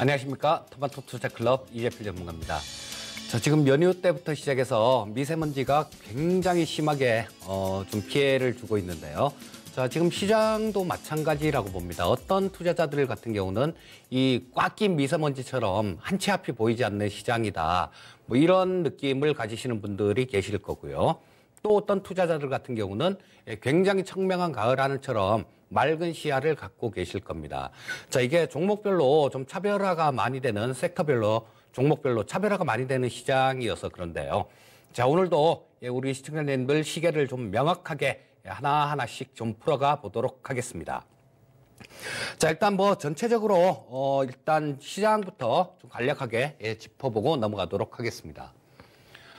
안녕하십니까. 토마토 투자클럽 이재필 전문가입니다. 자, 지금 연휴 때부터 시작해서 미세먼지가 굉장히 심하게 좀 피해를 주고 있는데요. 자, 지금 시장도 마찬가지라고 봅니다. 어떤 투자자들 같은 경우는 이 꽉 낀 미세먼지처럼 한 치 앞이 보이지 않는 시장이다. 뭐 이런 느낌을 가지시는 분들이 계실 거고요. 또 어떤 투자자들 같은 경우는 굉장히 청명한 가을 하늘처럼 맑은 시야를 갖고 계실 겁니다. 자, 이게 종목별로 좀 차별화가 많이 되는 섹터별로, 종목별로 차별화가 많이 되는 시장이어서 그런데요. 자, 오늘도 우리 시청자님들 시계를 좀 명확하게 하나하나씩 좀 풀어가 보도록 하겠습니다. 자, 일단 뭐 전체적으로 일단 시장부터 좀 간략하게 짚어보고 넘어가도록 하겠습니다.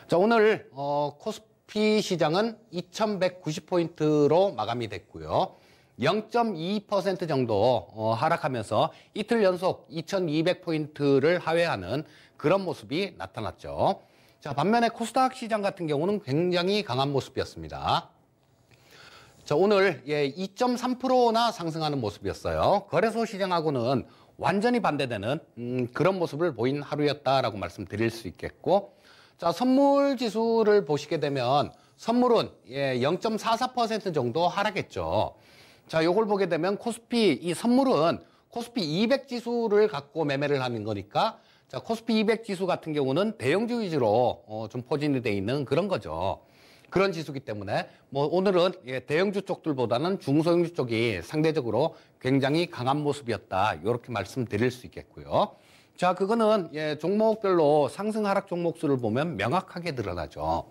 자, 오늘 코스피 시장은 2190포인트로 마감이 됐고요. 0.2% 정도 하락하면서 이틀 연속 2200포인트를 하회하는 그런 모습이 나타났죠. 자, 반면에 코스닥 시장 같은 경우는 굉장히 강한 모습이었습니다. 자, 오늘 2.3%나 상승하는 모습이었어요. 거래소 시장하고는 완전히 반대되는 그런 모습을 보인 하루였다라고 말씀드릴 수 있겠고, 자, 선물 지수를 보시게 되면 선물은 0.44% 정도 하락했죠. 자, 요걸 보게 되면 코스피 이 선물은 코스피 200 지수를 갖고 매매를 하는 거니까, 자, 코스피 200 지수 같은 경우는 대형주 위주로 좀 포진이 돼 있는 그런 거죠. 그런 지수기 때문에 뭐 오늘은 대형주 쪽들보다는 중소형주 쪽이 상대적으로 굉장히 강한 모습이었다. 이렇게 말씀드릴 수 있겠고요. 자, 그거는 종목별로 상승 하락 종목 수를 보면 명확하게 드러나죠.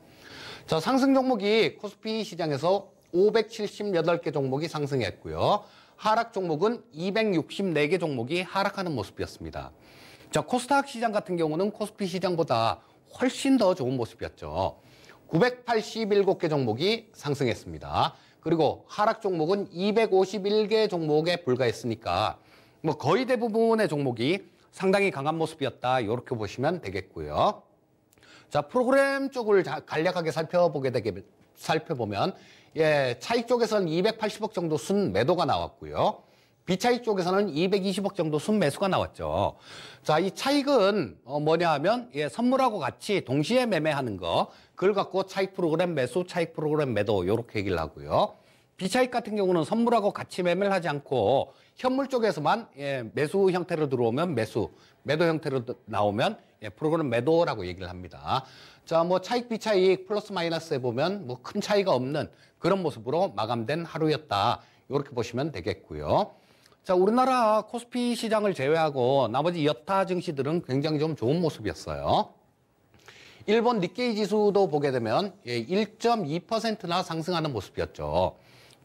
자, 상승 종목이 코스피 시장에서 578개 종목이 상승했고요. 하락 종목은 264개 종목이 하락하는 모습이었습니다. 자, 코스닥 시장 같은 경우는 코스피 시장보다 훨씬 더 좋은 모습이었죠. 987개 종목이 상승했습니다. 그리고 하락 종목은 251개 종목에 불과했으니까 뭐 거의 대부분의 종목이 상당히 강한 모습이었다. 이렇게 보시면 되겠고요. 자, 프로그램 쪽을 간략하게 살펴보면 차익 쪽에서는 280억 정도 순 매도가 나왔고요. 비차익 쪽에서는 220억 정도 순 매수가 나왔죠. 자, 이 차익은 뭐냐 하면 선물하고 같이 동시에 매매하는 거, 그걸 갖고 차익 프로그램 매수, 차익 프로그램 매도 이렇게 얘기를 하고요. 비차익 같은 경우는 선물하고 같이 매매를 하지 않고 현물 쪽에서만 매수 형태로 들어오면 매수, 매도 형태로 나오면 프로그램 매도라고 얘기를 합니다. 자, 뭐 차익 비차익 플러스 마이너스 해보면 뭐 큰 차이가 없는 그런 모습으로 마감된 하루였다. 이렇게 보시면 되겠고요. 자, 우리나라 코스피 시장을 제외하고 나머지 여타 증시들은 굉장히 좀 좋은 모습이었어요. 일본 니케이 지수도 보게 되면 1.2%나 상승하는 모습이었죠.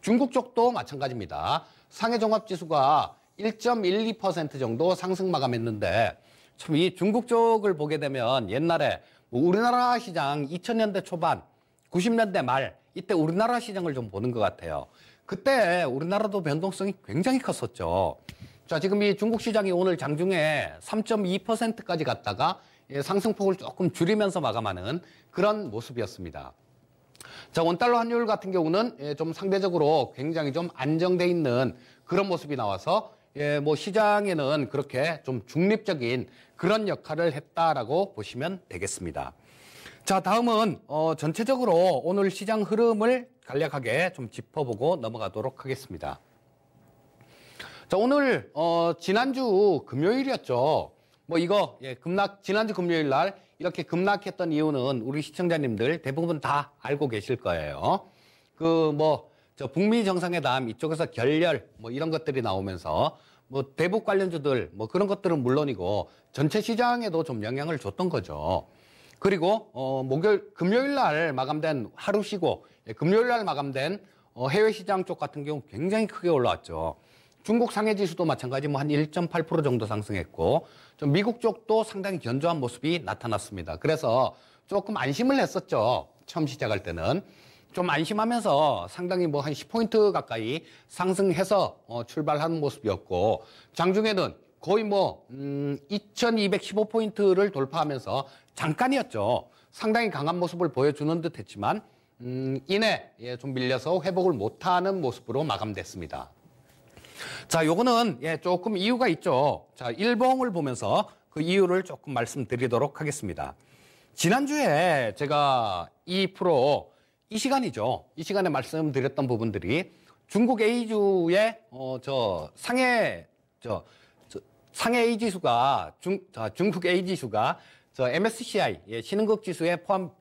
중국 쪽도 마찬가지입니다. 상해 종합지수가 1.12% 정도 상승 마감했는데, 참 이 중국 쪽을 보게 되면 옛날에 우리나라 시장 2000년대 초반, 90년대 말 이때 우리나라 시장을 좀 보는 것 같아요. 그때 우리나라도 변동성이 굉장히 컸었죠. 자, 지금 이 중국 시장이 오늘 장중에 3.2%까지 갔다가 상승폭을 조금 줄이면서 마감하는 그런 모습이었습니다. 자, 원달러 환율 같은 경우는 좀 상대적으로 굉장히 좀 안정돼 있는 그런 모습이 나와서 뭐 시장에는 그렇게 좀 중립적인 그런 역할을 했다라고 보시면 되겠습니다. 자, 다음은 전체적으로 오늘 시장 흐름을 간략하게 좀 짚어보고 넘어가도록 하겠습니다. 자, 오늘 지난주 금요일이었죠. 뭐 이거 지난주 금요일 날 이렇게 급락했던 이유는 우리 시청자님들 대부분 다 알고 계실 거예요. 북미 정상회담 이쪽에서 결렬 뭐 이런 것들이 나오면서 뭐 대북 관련주들 뭐 그런 것들은 물론이고 전체 시장에도 좀 영향을 줬던 거죠. 그리고 금요일 날 마감된 하루 쉬고 금요일 날 마감된 해외 시장 쪽 같은 경우 굉장히 크게 올라왔죠. 중국 상해 지수도 마찬가지 뭐 한 1.8% 정도 상승했고 좀 미국 쪽도 상당히 견조한 모습이 나타났습니다. 그래서 조금 안심을 했었죠. 처음 시작할 때는 좀 안심하면서 상당히 뭐 한 10포인트 가까이 상승해서 출발하는 모습이었고, 장중에는 거의 2215포인트를 돌파하면서 잠깐이었죠. 상당히 강한 모습을 보여주는 듯 했지만 이내 좀 밀려서 회복을 못하는 모습으로 마감됐습니다. 자, 요거는 조금 이유가 있죠. 자, 일봉을 보면서 그 이유를 조금 말씀드리도록 하겠습니다. 지난주에 제가 이 프로 이 시간이죠. 이 시간에 말씀드렸던 부분들이 중국 A주의 상해 A 지수가 중국 A 지수가 MSCI 신흥국 지수에 포함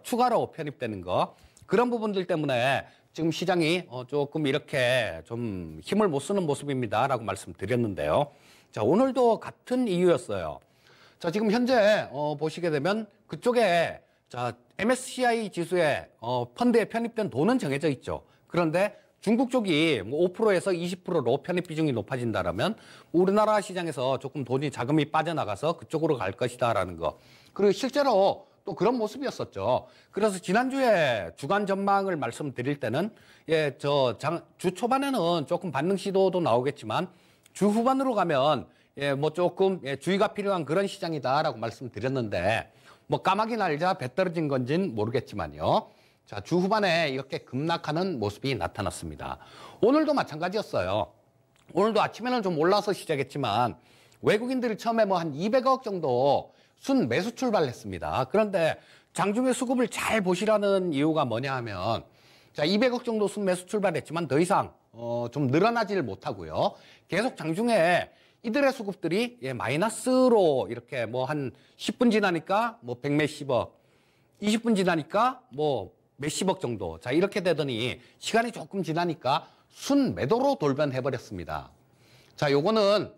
추가로 편입되는 거, 그런 부분들 때문에 지금 시장이 조금 이렇게 좀 힘을 못 쓰는 모습입니다라고 말씀드렸는데요. 자, 오늘도 같은 이유였어요. 자, 지금 현재 보시게 되면 그쪽에 MSCI 지수에 펀드에 편입된 돈은 정해져 있죠. 그런데 중국 쪽이 5%에서 20%로 편입 비중이 높아진다라면 우리나라 시장에서 조금 돈이 자금이 빠져나가서 그쪽으로 갈 것이다라는 거. 그리고 실제로 또 그런 모습이었었죠. 그래서 지난주에 주간 전망을 말씀드릴 때는 주 초반에는 조금 반등 시도도 나오겠지만 주 후반으로 가면 조금 주의가 필요한 그런 시장이다라고 말씀드렸는데, 까마귀 날자 배 떨어진 건지는 모르겠지만요. 자, 주 후반에 이렇게 급락하는 모습이 나타났습니다. 오늘도 마찬가지였어요. 오늘도 아침에는 좀 올라서 시작했지만 외국인들이 처음에 한 200억 정도 순 매수 출발했습니다. 그런데 장중에 수급을 잘 보시라는 이유가 뭐냐 하면, 자, 200억 정도 순 매수 출발했지만 더 이상 좀 늘어나지를 못하고요. 계속 장중에 이들의 수급들이 마이너스로 이렇게 한 10분 지나니까 100몇십억, 20분 지나니까 몇십억 정도. 자, 이렇게 되더니 시간이 조금 지나니까 순 매도로 돌변해버렸습니다. 자, 요거는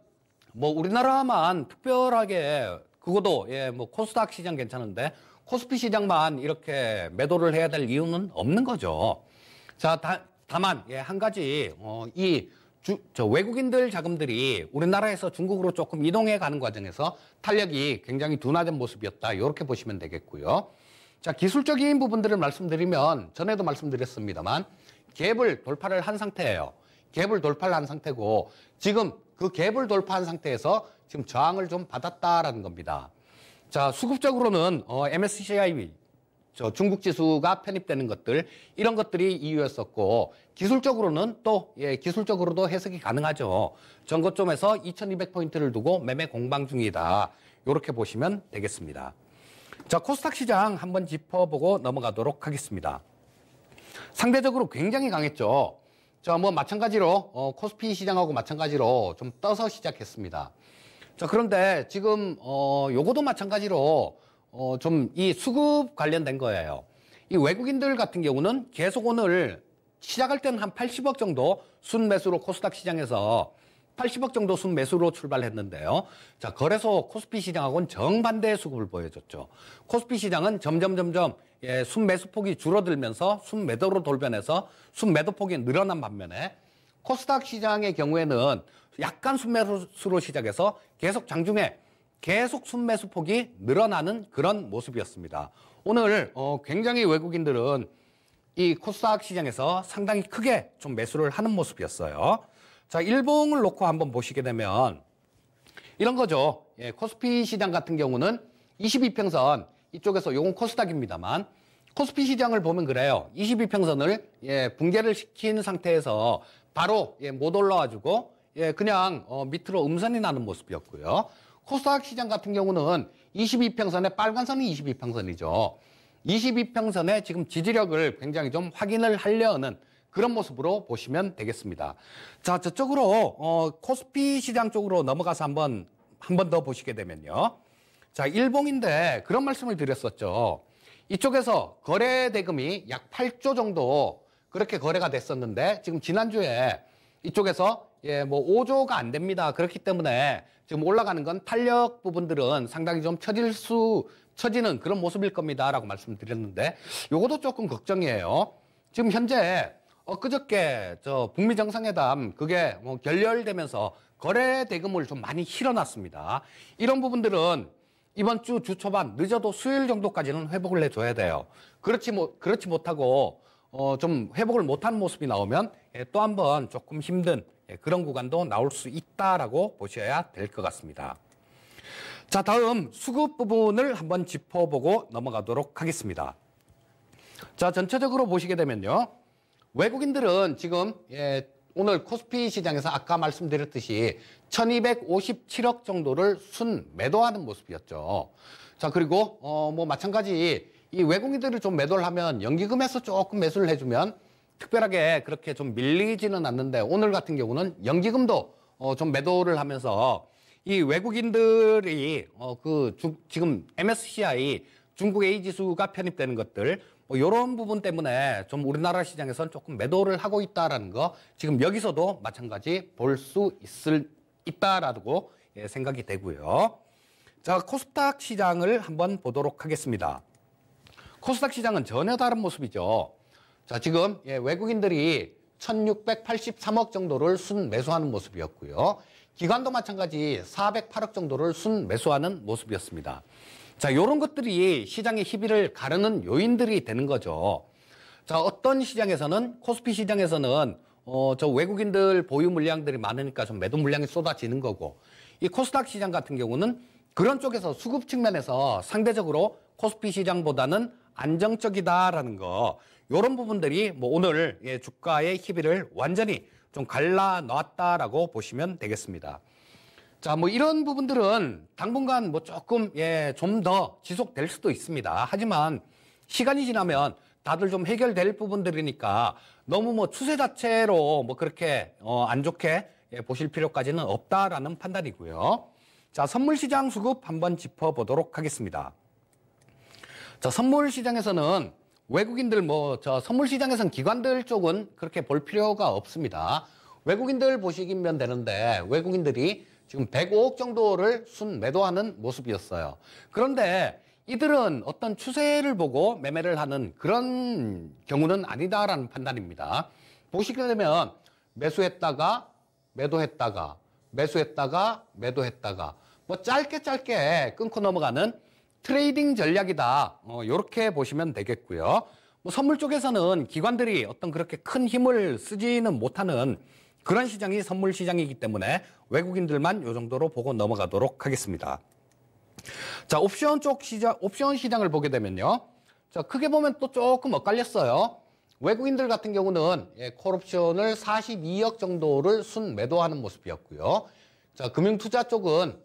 우리나라만 특별하게, 그것도 코스닥 시장 괜찮은데 코스피 시장만 이렇게 매도를 해야 될 이유는 없는 거죠. 자, 다만 한 가지 외국인들 자금들이 우리나라에서 중국으로 조금 이동해 가는 과정에서 탄력이 굉장히 둔화된 모습이었다, 이렇게 보시면 되겠고요. 자, 기술적인 부분들을 말씀드리면 전에도 말씀드렸습니다만 갭을 돌파를 한 상태예요. 갭을 돌파를 한 상태고 지금 그 갭을 돌파한 상태에서 지금 저항을 좀 받았다라는 겁니다. 자, 수급적으로는 MSCI 중국 지수가 편입되는 것들, 이런 것들이 이유였었고, 기술적으로는 또 기술적으로도 해석이 가능하죠. 전고점에서 2200포인트를 두고 매매 공방 중이다, 이렇게 보시면 되겠습니다. 자, 코스닥 시장 한번 짚어보고 넘어가도록 하겠습니다. 상대적으로 굉장히 강했죠. 자, 마찬가지로 코스피 시장하고 마찬가지로 좀 떠서 시작했습니다. 자, 그런데 지금 요거도 마찬가지로 좀 이 수급 관련된 거예요. 이 외국인들 같은 경우는 계속 오늘 시작할 때는 한 80억 정도 순매수로 코스닥 시장에서 80억 정도 순매수로 출발했는데요. 자, 거래소 코스피 시장하고는 정반대의 수급을 보여줬죠. 코스피 시장은 점점 순매수폭이 줄어들면서 순매도로 돌변해서 순매도폭이 늘어난 반면에 코스닥 시장의 경우에는 약간 순매수로 시작해서 계속 장중에 계속 순매수폭이 늘어나는 그런 모습이었습니다. 오늘 굉장히 외국인들은 이 코스닥 시장에서 상당히 크게 좀 매수를 하는 모습이었어요. 자, 일봉을 놓고 한번 보시게 되면 이런 거죠. 코스피 시장 같은 경우는 22평선, 이쪽에서 요건 코스닥입니다만 코스피 시장을 보면 그래요. 22평선을 붕괴를 시킨 상태에서 바로 못 올라와주고 그냥 밑으로 음선이 나는 모습이었고요. 코스닥 시장 같은 경우는 22평선에 빨간 선이 22평선이죠. 22평선의 지금 지지력을 굉장히 좀 확인을 하려는 그런 모습으로 보시면 되겠습니다. 자, 저쪽으로 코스피 시장 쪽으로 넘어가서 한번 더 보시게 되면요. 자, 일봉인데 그런 말씀을 드렸었죠. 이쪽에서 거래 대금이 약 8조 정도 그렇게 거래가 됐었는데 지금 지난주에 이쪽에서 5조가 안 됩니다. 그렇기 때문에 지금 올라가는 건 탄력 부분들은 상당히 좀 처지는 그런 모습일 겁니다라고 말씀드렸는데 요것도 조금 걱정이에요. 지금 현재 그저께 북미 정상회담 그게 결렬되면서 거래 대금을 좀 많이 실어놨습니다. 이런 부분들은 이번 주 초반 늦어도 수요일 정도까지는 회복을 해줘야 돼요. 그렇지 못하고 좀 회복을 못한 모습이 나오면 또 한번 조금 힘든 그런 구간도 나올 수 있다라고 보셔야 될 것 같습니다. 자, 다음 수급 부분을 한번 짚어보고 넘어가도록 하겠습니다. 자, 전체적으로 보시게 되면요. 외국인들은 지금 오늘 코스피 시장에서 아까 말씀드렸듯이 1257억 정도를 순 매도하는 모습이었죠. 자, 그리고 뭐 마찬가지 이 외국인들을 좀 매도를 하면 연기금에서 조금 매수를 해주면 특별하게 그렇게 좀 밀리지는 않는데, 오늘 같은 경우는 연기금도 좀 매도를 하면서 이 외국인들이 지금 MSCI 중국 A 지수가 편입되는 것들, 뭐 이런 부분 때문에 좀 우리나라 시장에서는 조금 매도를 하고 있다라는 거, 지금 여기서도 마찬가지 볼 수 있다라고 생각이 되고요. 자, 코스닥 시장을 한번 보도록 하겠습니다. 코스닥 시장은 전혀 다른 모습이죠. 자, 지금 외국인들이 1683억 정도를 순 매수하는 모습이었고요. 기관도 마찬가지 408억 정도를 순 매수하는 모습이었습니다. 자, 이런 것들이 시장의 희비를 가르는 요인들이 되는 거죠. 자, 어떤 시장에서는, 코스피 시장에서는 저 외국인들 보유 물량들이 많으니까 좀 매도 물량이 쏟아지는 거고, 이 코스닥 시장 같은 경우는 그런 쪽에서 수급 측면에서 상대적으로 코스피 시장보다는 안정적이다라는 거, 이런 부분들이 뭐 오늘 주가의 희비를 완전히 좀 갈라놨다라고 보시면 되겠습니다. 자, 뭐 이런 부분들은 당분간 뭐 조금 좀 더 지속될 수도 있습니다. 하지만 시간이 지나면 다들 좀 해결될 부분들이니까 너무 뭐 추세 자체로 뭐 그렇게 안 좋게 보실 필요까지는 없다라는 판단이고요. 자, 선물 시장 수급 한번 짚어보도록 하겠습니다. 자, 선물 시장에서는 외국인들 선물 시장에서는 기관들 쪽은 그렇게 볼 필요가 없습니다. 외국인들 보시면 되는데, 외국인들이 지금 105억 정도를 순 매도하는 모습이었어요. 그런데 이들은 어떤 추세를 보고 매매를 하는 그런 경우는 아니다라는 판단입니다. 보시게 되면 매수했다가 매도했다가 매수했다가 매도했다가 뭐 짧게 끊고 넘어가는 트레이딩 전략이다. 이렇게 보시면 되겠고요. 뭐 선물 쪽에서는 기관들이 어떤 그렇게 큰 힘을 쓰지는 못하는 그런 시장이 선물 시장이기 때문에 외국인들만 이 정도로 보고 넘어가도록 하겠습니다. 자, 옵션 시장을 보게 되면요. 자, 크게 보면 또 조금 엇갈렸어요. 외국인들 같은 경우는 콜옵션을 42억 정도를 순 매도하는 모습이었고요. 자, 금융투자 쪽은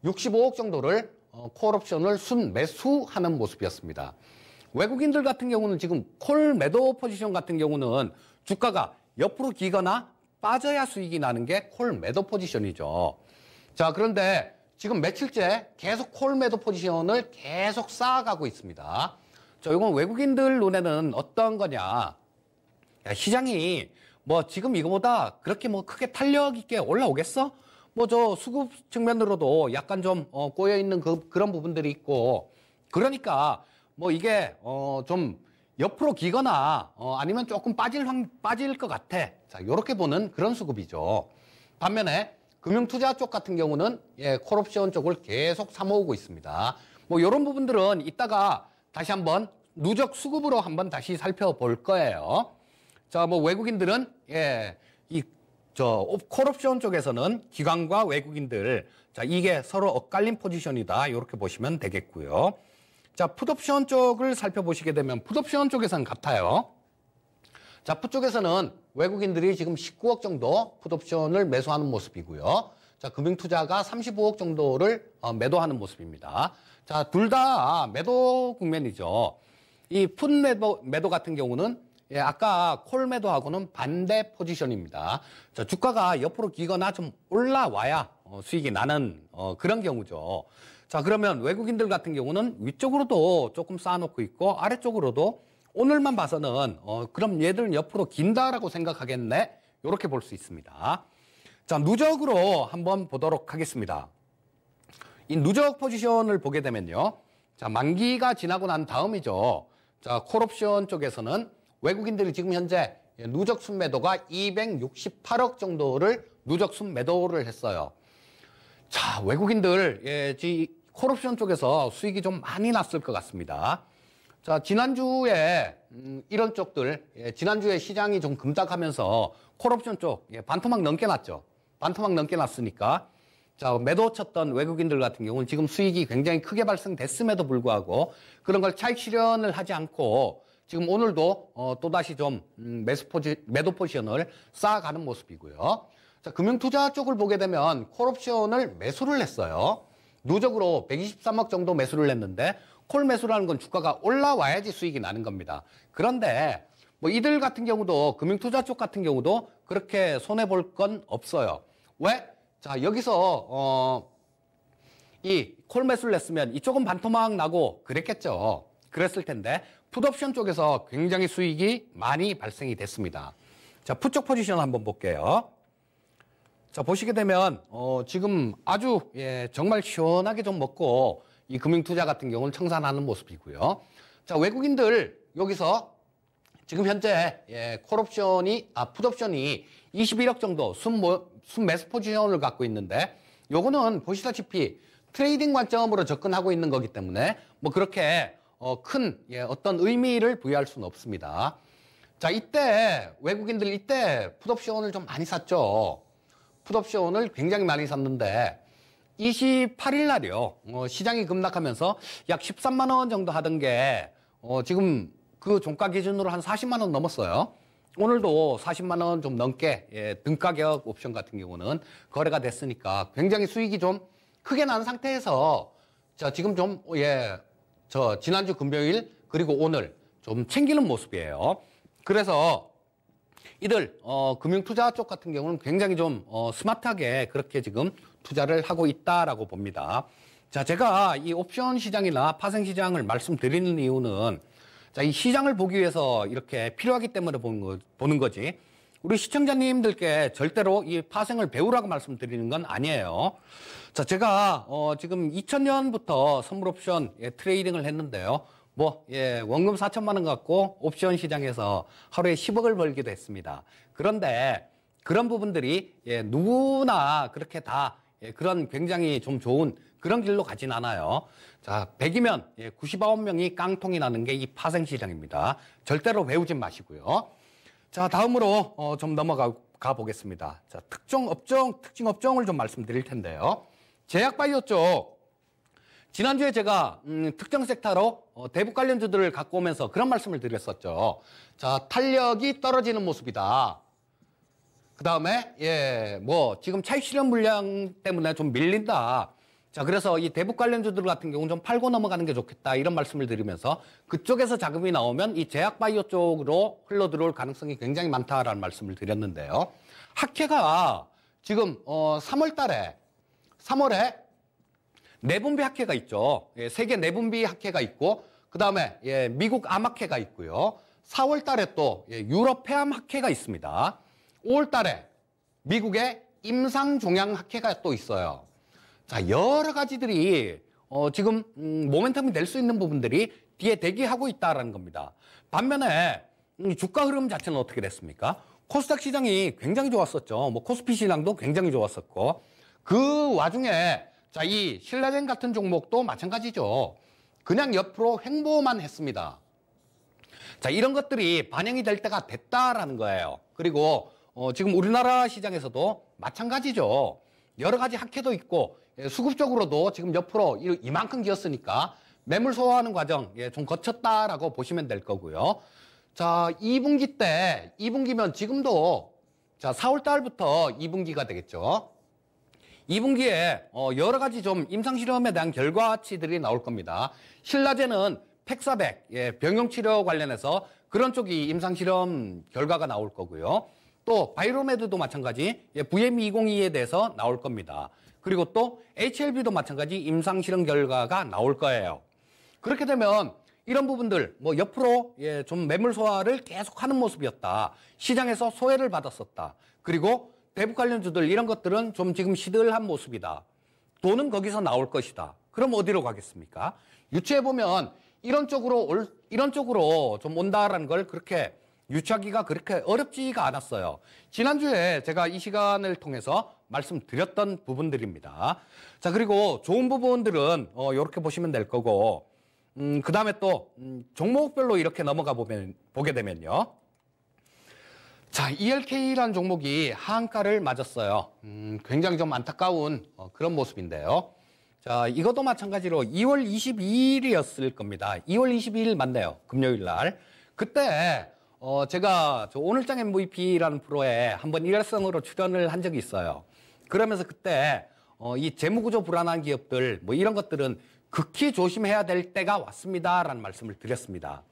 65억 정도를 콜옵션을 순 매수하는 모습이었습니다. 외국인들 같은 경우는 지금 콜 매도 포지션 같은 경우는 주가가 옆으로 기거나 빠져야 수익이 나는 게 콜 매도 포지션이죠. 자, 그런데 지금 며칠째 계속 콜 매도 포지션을 계속 쌓아가고 있습니다. 자, 이건 외국인들 눈에는 어떤 거냐. 야, 시장이 뭐 지금 이거보다 그렇게 뭐 크게 탄력 있게 올라오겠어? 뭐 저 수급 측면으로도 약간 좀 꼬여있는 그런 부분들이 있고, 그러니까 뭐 이게 좀 옆으로 기거나 아니면 조금 빠질 것 같아. 자, 이렇게 보는 그런 수급이죠. 반면에 금융투자 쪽 같은 경우는 콜옵션 쪽을 계속 사모으고 있습니다. 뭐 이런 부분들은 이따가 다시 한번 누적 수급으로 한번 다시 살펴볼 거예요. 자, 뭐 외국인들은 콜옵션 쪽에서는 기관과 외국인들, 자, 이게 서로 엇갈린 포지션이다. 이렇게 보시면 되겠고요. 자, 풋옵션 쪽을 살펴보시게 되면 풋옵션 쪽에서는 같아요. 자, 풋 쪽에서는 외국인들이 지금 19억 정도 풋옵션을 매수하는 모습이고요. 자, 금융투자가 35억 정도를 매도하는 모습입니다. 자, 둘 다 매도 국면이죠. 이 풋 매도 같은 경우는 아까 콜 매도하고는 반대 포지션입니다. 자, 주가가 옆으로 기거나 좀 올라와야 수익이 나는 그런 경우죠. 자, 그러면 외국인들 같은 경우는 위쪽으로도 조금 쌓아놓고 있고 아래쪽으로도 오늘만 봐서는 그럼 얘들은 옆으로 긴다라고 생각하겠네. 이렇게 볼 수 있습니다. 자, 누적으로 한번 보도록 하겠습니다. 이 누적 포지션을 보게 되면요. 자, 만기가 지나고 난 다음이죠. 자, 콜옵션 쪽에서는 외국인들이 지금 현재 누적 순매도가 268억 정도를 누적 순매도를 했어요. 자, 외국인들 콜옵션 쪽에서 수익이 좀 많이 났을 것 같습니다. 자, 지난주에 이런 쪽들, 지난주에 시장이 좀 금닥하면서 콜옵션 쪽 반토막 넘게 났죠. 반토막 넘게 났으니까 자, 매도 쳤던 외국인들 같은 경우는 지금 수익이 굉장히 크게 발생됐음에도 불구하고 그런 걸 차익 실현을 하지 않고 지금 오늘도 또다시 좀 매도 포지션을 쌓아가는 모습이고요. 자, 금융투자 쪽을 보게 되면 콜옵션을 매수를 했어요. 누적으로 123억 정도 매수를 했는데 콜 매수라는 건 주가가 올라와야지 수익이 나는 겁니다. 그런데 뭐 이들 같은 경우도 금융투자 쪽 같은 경우도 그렇게 손해볼 건 없어요. 왜? 자, 여기서 이 콜 매수를 했으면 이쪽은 반토막 나고 그랬겠죠. 그랬을 텐데 풋옵션 쪽에서 굉장히 수익이 많이 발생이 됐습니다. 자, 풋쪽 포지션 한번 볼게요. 자, 보시게 되면 지금 아주 정말 시원하게 좀 먹고 이 금융투자 같은 경우는 청산하는 모습이고요. 자, 외국인들 여기서 지금 현재 풋옵션이 21억 정도 순매수 포지션을 갖고 있는데 요거는 보시다시피 트레이딩 관점으로 접근하고 있는 거기 때문에 뭐 그렇게 큰 어떤 의미를 부여할 수는 없습니다. 자, 이때 외국인들 이때 풋옵션을 좀 많이 샀죠. 풋옵션을 굉장히 많이 샀는데 28일 날이요. 시장이 급락하면서 약 13만 원 정도 하던 게 지금 그 종가 기준으로 한 40만 원 넘었어요. 오늘도 40만 원 좀 넘게 등가격 옵션 같은 경우는 거래가 됐으니까 굉장히 수익이 좀 크게 난 상태에서 자, 지금 좀 지난주 금요일 그리고 오늘 좀 챙기는 모습이에요. 그래서 이들 금융투자 쪽 같은 경우는 굉장히 좀 스마트하게 그렇게 지금 투자를 하고 있다라고 봅니다. 자, 제가 이 옵션 시장이나 파생 시장을 말씀드리는 이유는 자, 이 시장을 보기 위해서 이렇게 필요하기 때문에 보는 거지. 우리 시청자님들께 절대로 이 파생을 배우라고 말씀드리는 건 아니에요. 자, 제가 지금 2000년부터 선물 옵션 트레이딩을 했는데요. 원금 4천만 원 갖고 옵션 시장에서 하루에 10억을 벌기도 했습니다. 그런데 그런 부분들이 누구나 그렇게 다 그런 굉장히 좀 좋은 그런 길로 가진 않아요. 자, 100이면 99명이 깡통이 나는 게 이 파생 시장입니다. 절대로 배우지 마시고요. 자, 다음으로 좀 넘어가 보겠습니다. 자, 특징 업종을 좀 말씀드릴 텐데요. 제약바이오 쪽 지난주에 제가 특정 섹터로 대북 관련주들을 갖고 오면서 그런 말씀을 드렸었죠. 자, 탄력이 떨어지는 모습이다. 그 다음에 지금 차익 실현 물량 때문에 좀 밀린다. 자, 그래서 이 대북 관련주들 같은 경우는 좀 팔고 넘어가는 게 좋겠다 이런 말씀을 드리면서 그쪽에서 자금이 나오면 이 제약바이오 쪽으로 흘러들어올 가능성이 굉장히 많다라는 말씀을 드렸는데요. 학회가 지금 3월에 내분비 학회가 있죠. 세계 내분비 학회가 있고 그 다음에 미국 암학회가 있고요. 4월 달에 또 유럽 폐암 학회가 있습니다. 5월 달에 미국의 임상종양 학회가 또 있어요. 자, 여러 가지들이 지금 모멘텀이 될 수 있는 부분들이 뒤에 대기하고 있다라는 겁니다. 반면에 주가 흐름 자체는 어떻게 됐습니까? 코스닥 시장이 굉장히 좋았었죠. 코스피 시장도 굉장히 좋았었고 그 와중에 자, 이 신라젠 같은 종목도 마찬가지죠. 그냥 옆으로 횡보만 했습니다. 자, 이런 것들이 반영이 될 때가 됐다라는 거예요. 그리고 지금 우리나라 시장에서도 마찬가지죠. 여러 가지 학회도 있고 수급적으로도 지금 옆으로 이만큼 기었으니까 매물 소화하는 과정 좀 거쳤다라고 보시면 될 거고요. 자, 2분기면 지금도 자, 4월 달부터 2분기가 되겠죠. 2분기에 여러 가지 좀 임상실험에 대한 결과치들이 나올 겁니다. 신라젠은 팩사백, 병용치료 관련해서 그런 쪽이 임상실험 결과가 나올 거고요. 또 바이로메드도 마찬가지 VM202에 대해서 나올 겁니다. 그리고 또 HLB도 마찬가지 임상실험 결과가 나올 거예요. 그렇게 되면 이런 부분들 옆으로 좀 매물 소화를 계속하는 모습이었다. 시장에서 소외를 받았었다. 그리고 대북 관련주들 이런 것들은 좀 지금 시들한 모습이다. 돈은 거기서 나올 것이다. 그럼 어디로 가겠습니까? 유추해 보면 이런 쪽으로 좀 온다라는 걸 그렇게 유추하기가 그렇게 어렵지가 않았어요. 지난주에 제가 이 시간을 통해서 말씀드렸던 부분들입니다. 자, 그리고 좋은 부분들은 이렇게 보시면 될 거고 그 다음에 또 종목별로 이렇게 넘어가 보게 되면요. 자, ELK라는 종목이 하한가를 맞았어요. 굉장히 좀 안타까운 그런 모습인데요. 자, 이것도 마찬가지로 2월 22일이었을 겁니다. 2월 22일 맞네요. 금요일 날. 그때 제가 저 오늘장 MVP라는 프로에 한번 일회성으로 출연을 한 적이 있어요. 그러면서 그때 이 재무구조 불안한 기업들 뭐 이런 것들은 극히 조심해야 될 때가 왔습니다라는 말씀을 드렸습니다.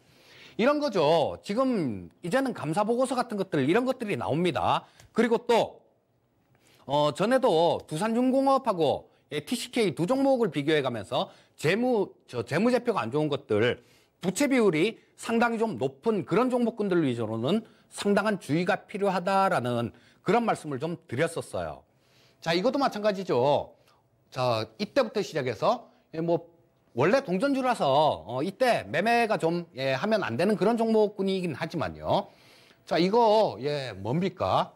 이런 거죠. 지금 이제는 감사보고서 같은 것들 이런 것들이 나옵니다. 그리고 또 전에도 두산중공업하고 TCK 두 종목을 비교해가면서 재무제표가 안 좋은 것들, 부채 비율이 상당히 좀 높은 그런 종목군들 위주로는 상당한 주의가 필요하다라는 그런 말씀을 좀 드렸었어요. 자, 이것도 마찬가지죠. 자, 이때부터 시작해서 뭐 원래 동전주라서 이때 매매가 좀 하면 안 되는 그런 종목군이긴 하지만요. 자, 이거 뭡니까?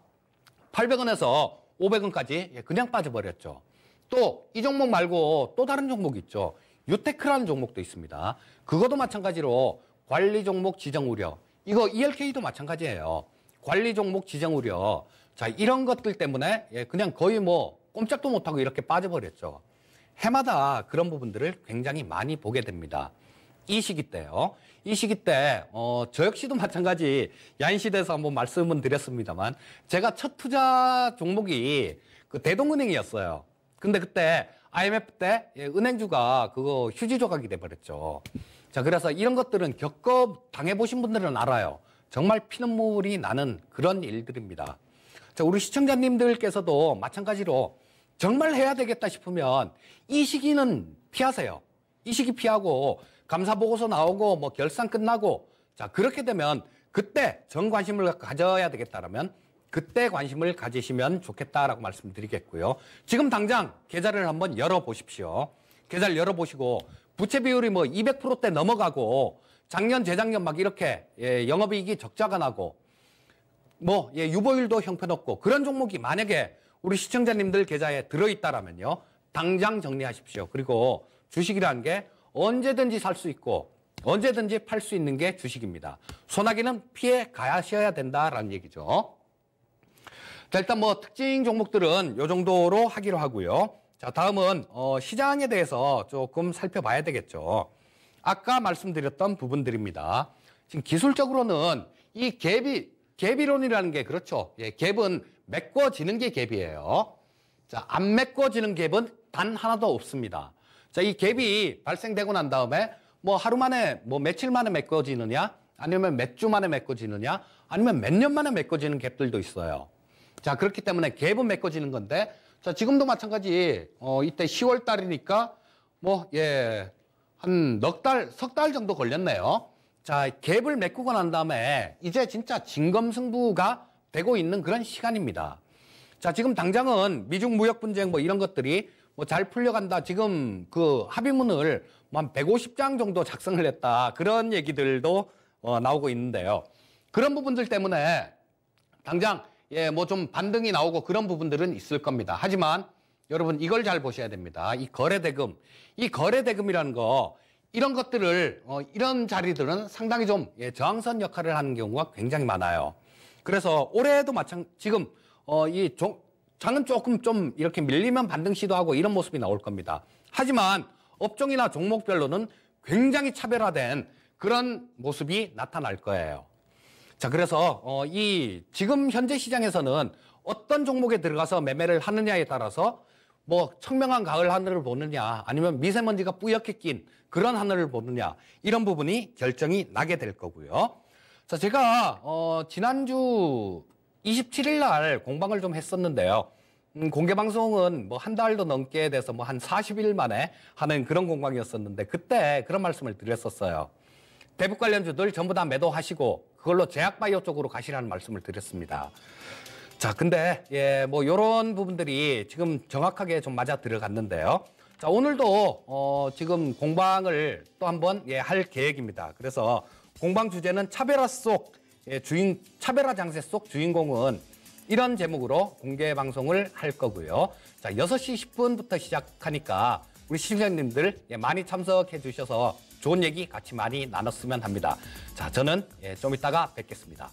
800원에서 500원까지 그냥 빠져버렸죠. 또 이 종목 말고 또 다른 종목이 있죠. 유테크라는 종목도 있습니다. 그것도 마찬가지로 관리 종목 지정 우려. 이거 ELK도 마찬가지예요. 관리 종목 지정 우려. 자, 이런 것들 때문에 그냥 거의 뭐 꼼짝도 못하고 이렇게 빠져버렸죠. 해마다 그런 부분들을 굉장히 많이 보게 됩니다. 이 시기 때요. 이 시기 때 저 역시도 마찬가지 야인시대에서 한번 말씀은 드렸습니다만 제가 첫 투자 종목이 그 대동은행이었어요. 근데 그때 IMF 때 은행주가 그거 휴지 조각이 돼버렸죠. 자, 그래서 이런 것들은 당해보신 분들은 알아요. 정말 피눈물이 나는 그런 일들입니다. 자, 우리 시청자님들께서도 마찬가지로 정말 해야 되겠다 싶으면 이 시기는 피하세요. 이 시기 피하고 감사보고서 나오고 뭐 결산 끝나고 자, 그렇게 되면 그때 전 관심을 가져야 되겠다라면 그때 관심을 가지시면 좋겠다라고 말씀드리겠고요. 지금 당장 계좌를 한번 열어보십시오. 계좌를 열어보시고 부채 비율이 뭐 200%대 넘어가고 작년, 재작년 막 이렇게 영업이익이 적자가 나고 뭐 유보율도 형편없고 그런 종목이 만약에 우리 시청자님들 계좌에 들어있다라면요. 당장 정리하십시오. 그리고 주식이라는 게 언제든지 살 수 있고 언제든지 팔 수 있는 게 주식입니다. 소나기는 피해 가셔야 된다라는 얘기죠. 자, 일단 뭐 특징 종목들은 이 정도로 하기로 하고요. 자, 다음은 시장에 대해서 조금 살펴봐야 되겠죠. 아까 말씀드렸던 부분들입니다. 지금 기술적으로는 이 갭이론이라는 게 그렇죠. 갭은 메꿔지는 게 갭이에요. 자, 안 메꿔지는 갭은 단 하나도 없습니다. 자, 이 갭이 발생되고 난 다음에 뭐 하루 만에 뭐 며칠 만에 메꿔지느냐 아니면 몇 주 만에 메꿔지느냐 아니면 몇 년 만에 메꿔지는 갭들도 있어요. 자, 그렇기 때문에 갭은 메꿔지는 건데 자, 지금도 마찬가지 이때 10월 달이니까 뭐 한 석 달 정도 걸렸네요. 자, 갭을 메꾸고 난 다음에 이제 진짜 진검승부가 되고 있는 그런 시간입니다. 자, 지금 당장은 미중 무역 분쟁 뭐 이런 것들이 뭐 잘 풀려간다. 지금 그 합의문을 뭐 한 150장 정도 작성을 했다. 그런 얘기들도 나오고 있는데요. 그런 부분들 때문에 당장 뭐 좀 반등이 나오고 그런 부분들은 있을 겁니다. 하지만 여러분 이걸 잘 보셔야 됩니다. 이 거래대금, 이 거래대금이라는 거 이런 것들을 이런 자리들은 상당히 좀 저항선 역할을 하는 경우가 굉장히 많아요. 그래서 올해도 지금 장은 조금 좀 이렇게 밀리면 반등 시도하고 이런 모습이 나올 겁니다. 하지만 업종이나 종목별로는 굉장히 차별화된 그런 모습이 나타날 거예요. 자, 그래서 지금 현재 시장에서는 어떤 종목에 들어가서 매매를 하느냐에 따라서 뭐 청명한 가을 하늘을 보느냐 아니면 미세먼지가 뿌옇게 낀 그런 하늘을 보느냐 이런 부분이 결정이 나게 될 거고요. 자, 제가 지난주 27일 날 공방을 좀 했었는데요. 공개 방송은 뭐 한 달도 넘게 돼서 뭐 한 40일 만에 하는 그런 공방이었었는데 그때 그런 말씀을 드렸었어요. 대북 관련주들 전부 다 매도하시고 그걸로 제약바이오 쪽으로 가시라는 말씀을 드렸습니다. 자, 근데 뭐 요런 부분들이 지금 정확하게 좀 맞아 들어갔는데요. 자, 오늘도 지금 공방을 또 한번 할 계획입니다. 그래서 공방 주제는 차별화 장세 속 주인공은 이런 제목으로 공개 방송을 할 거고요. 자, 6시 10분부터 시작하니까 우리 시청자님들 많이 참석해 주셔서 좋은 얘기 같이 많이 나눴으면 합니다. 자, 저는 좀 이따가 뵙겠습니다.